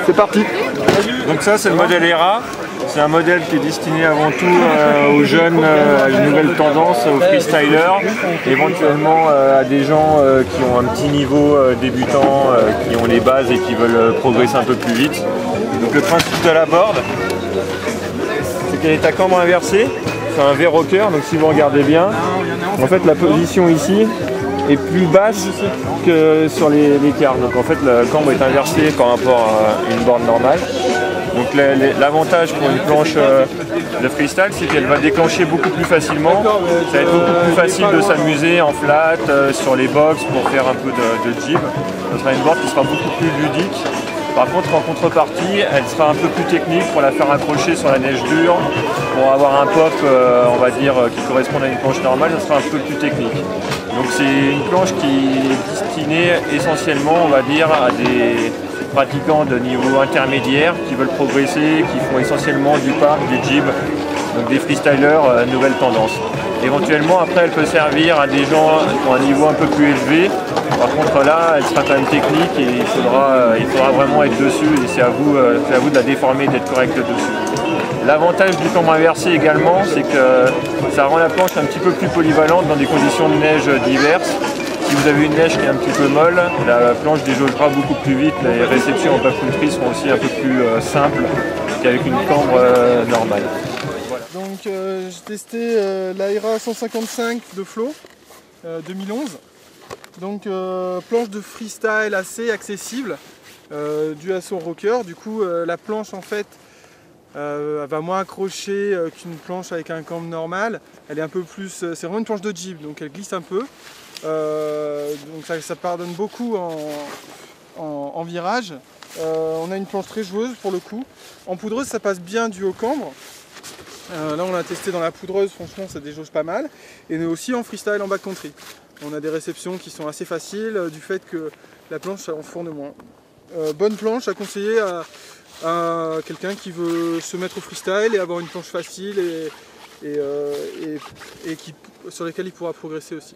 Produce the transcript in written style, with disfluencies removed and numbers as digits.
C'est parti. Donc ça c'est le modèle ERA, c'est un modèle qui est destiné avant tout aux jeunes, à une nouvelle tendance, aux freestylers, éventuellement à des gens qui ont un petit niveau débutant, qui ont les bases et qui veulent progresser un peu plus vite. Donc le principe de la board, c'est qu'elle est à cambre inversée, c'est un V-rocker, donc si vous regardez bien, en fait la position ici est plus basse que sur les quarts. Donc en fait la cambre est inversée par rapport à une board normale. Donc l'avantage pour une planche de freestyle, c'est qu'elle va déclencher beaucoup plus facilement. Ça va être beaucoup plus facile de s'amuser en flat, sur les box pour faire un peu de jib. Ce sera une board qui sera beaucoup plus ludique. Par contre, en contrepartie, elle sera un peu plus technique pour la faire accrocher sur la neige dure. Pour avoir un pop, on va dire, qui correspond à une planche normale, ça sera un peu plus technique. Donc c'est une planche qui est destinée essentiellement, on va dire, à des pratiquants de niveau intermédiaire qui veulent progresser, qui font essentiellement du park, du jib, donc des freestylers nouvelle tendance. Éventuellement, après, elle peut servir à des gens qui ont un niveau un peu plus élevé. Par contre, là, elle sera quand même technique et il faudra vraiment être dessus et c'est à vous de la déformer, d'être correct dessus. L'avantage du cambre inversé également, c'est que ça rend la planche un petit peu plus polyvalente dans des conditions de neige diverses. Si vous avez une neige qui est un petit peu molle, la planche déjaugera beaucoup plus vite, les réceptions en backcountry seront aussi un peu plus simples qu'avec une cambre normale. Voilà. Donc j'ai testé la ERA 155 de Flo 2011. Donc planche de freestyle assez accessible due à son rocker. Du coup la planche en fait elle va moins accrocher qu'une planche avec un cambre normal. Elle est un peu plus, c'est vraiment une planche de jib, donc elle glisse un peu. Donc ça pardonne beaucoup en virage. On a une planche très joueuse pour le coup. En poudreuse ça passe bien dû au cambre. Là on l'a testé dans la poudreuse, franchement ça déjauge pas mal. Et nous aussi en freestyle en backcountry. On a des réceptions qui sont assez faciles du fait que la planche enfourne moins. Bonne planche à conseiller à quelqu'un qui veut se mettre au freestyle et avoir une planche facile et sur lesquelles il pourra progresser aussi.